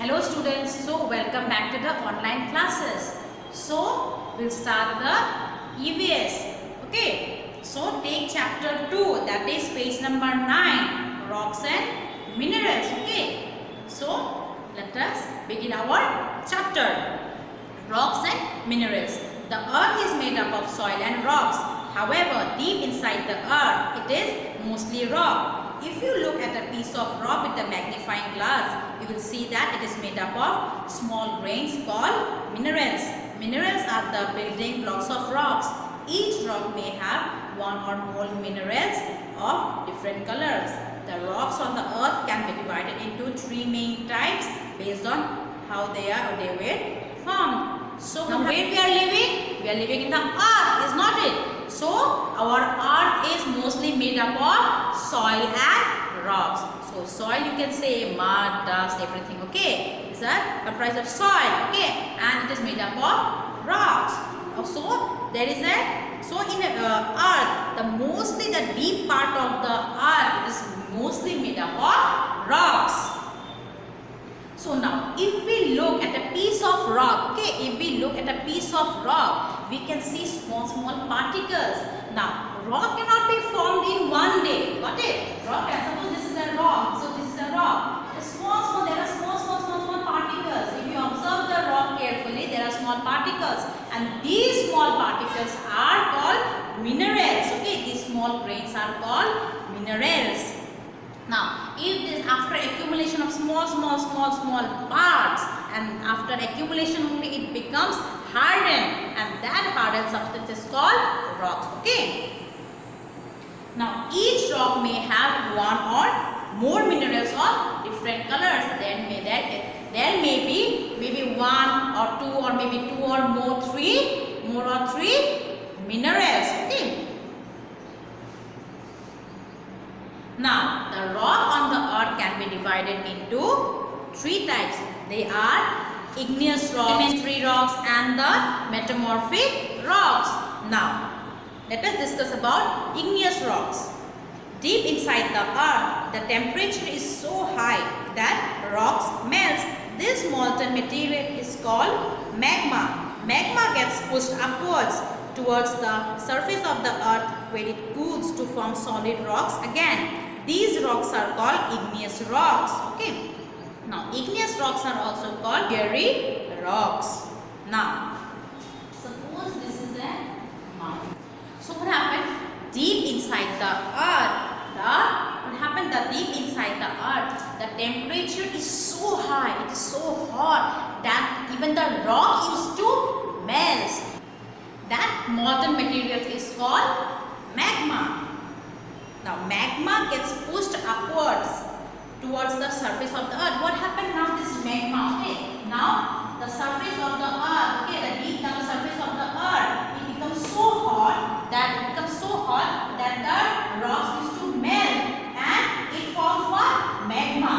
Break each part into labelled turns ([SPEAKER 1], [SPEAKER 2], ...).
[SPEAKER 1] Hello students, so welcome back to the online classes. So we'll start the EVS. Okay, so take chapter 2, that is page number 9, rocks and minerals. Okay, so let us begin our chapter, rocks and minerals. The earth is made up of soil and rocks. However, deep inside the earth, it is mostly rock. If you look at a piece of rock with a magnifying glass, you will see that it is made up of small grains called minerals. Minerals are the building blocks of rocks. Each rock may have one or more minerals of different colors. The rocks on the earth can be divided into three main types based on how they were formed. So now where we are living? We are living in the earth, is not it? So our earth is mostly made up of soil and rocks. So soil, you can say mud, dust, everything. Okay, these are comprised of soil. Okay, and it is made up of rocks. Also, there is a in earth, the deep part of the earth, it is mostly made up of rocks. So now, if we look at a piece of rock, we can see small particles. Now, rock cannot be formed in one day. Got it? Rock, suppose this is a rock. So this is a rock. There are small particles. If you observe the rock carefully, there are small particles, and these small particles are called minerals. Okay, these small grains are called minerals. Now, if this after accumulation of small parts, and after accumulation only it becomes hardened, and that hardened substance is called rocks. Okay. Now, each rock may have one or more minerals of different colors. Then there may be maybe one or two or maybe two or more three minerals. Okay. Now, the rock on the earth can be divided into three types. They are igneous rocks, sedimentary rocks, and the metamorphic rocks. Now, let us discuss about igneous rocks. Deep inside the earth, the temperature is so high that rocks melt. This molten material is called magma. Magma gets pushed upwards towards the surface of the earth where it cools to form solid rocks again. These rocks are called igneous rocks. Okay. Now, igneous rocks are also called fiery rocks. Now, suppose this is a mountain. So, what happened? Deep inside the earth, the temperature is so high, it is so hot that even the rock used to melt. That molten material is called magma. Now, magma gets pushed upwards towards the surface of the earth. What happened now? This magma, okay. Now, the surface of the earth, okay, the deep down surface of the earth, it becomes so hot that the rocks used to melt, and it forms what? Magma.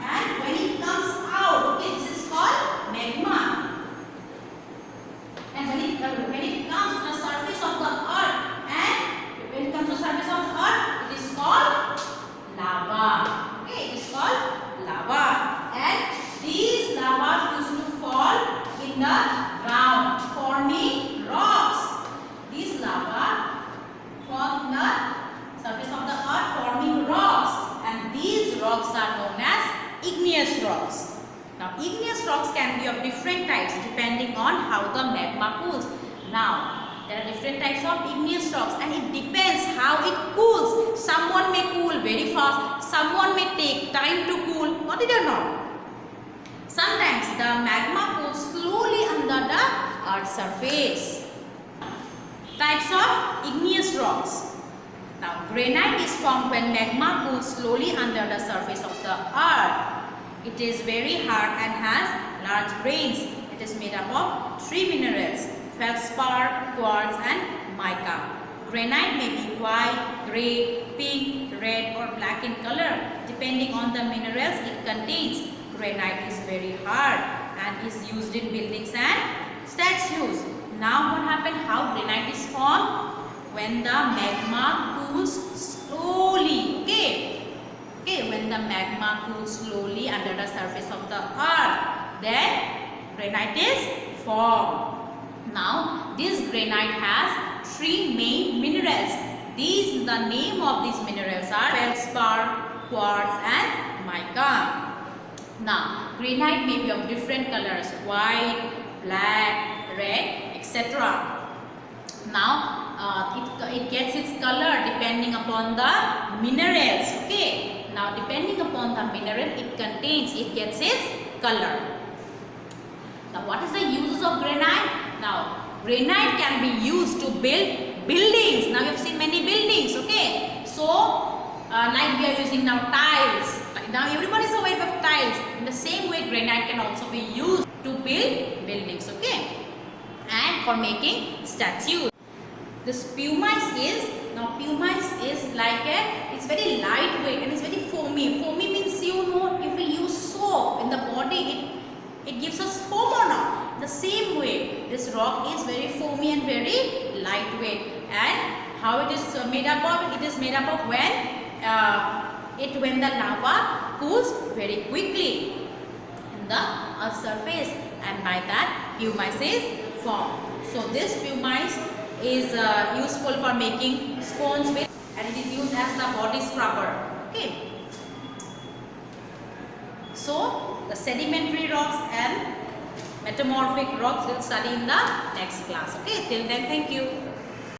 [SPEAKER 1] And when it comes out, okay, this is called magma. And when it comes to the surface of the earth, it is called lava. Okay, it is called lava. And these lavas used to fall in the ground, forming rocks. These lava fall in the surface of the earth, forming rocks. And these rocks are known as igneous rocks. Now, igneous rocks can be of different types depending on how the magma cools. Now, there are different types of igneous rocks, and it depends how it cools. Someone may cool very fast, someone may take time to cool. Got it or not? Sometimes the magma cools slowly under the earth's surface. Types of igneous rocks. Now, granite is formed when magma cools slowly under the surface of the earth. It is very hard and has large grains. It is made up of three minerals: feldspar, quartz, and mica. Granite may be white, grey, pink, red, or black in color depending on the minerals it contains. Granite is very hard and is used in buildings and statues. Now, what happened? How granite is formed? When the magma cools slowly. Okay, when the magma cools slowly under the surface of the earth. then granite is formed. Now this granite has three main minerals. The name of these minerals are feldspar, quartz and mica. Now granite may be of different colors, white, black, red, etc. Now it gets its color depending upon the minerals. Okay, now depending upon the mineral it contains, it gets its color. Now what is the uses of granite? Now granite can be used to build buildings. Now you have seen many buildings. Okay, so like we are using now tiles. Now everyone is aware of tiles. In the same way granite can also be used to build buildings. Okay, and for making statues. This pumice is, now pumice is like it's very lightweight and it's very foamy. Foamy means, you know, if we use soap in the body, it gives us foam or not. The same way this rock is very foamy and very lightweight. And how it is made up of? It is made up of when the lava cools very quickly in the earth's surface, and by that pumice is formed. So this pumice is useful for making sponge with, and it is used as the body scrubber. Okay, so the sedimentary rocks and metamorphic rocks we'll study in the next class. Okay, till then, thank you.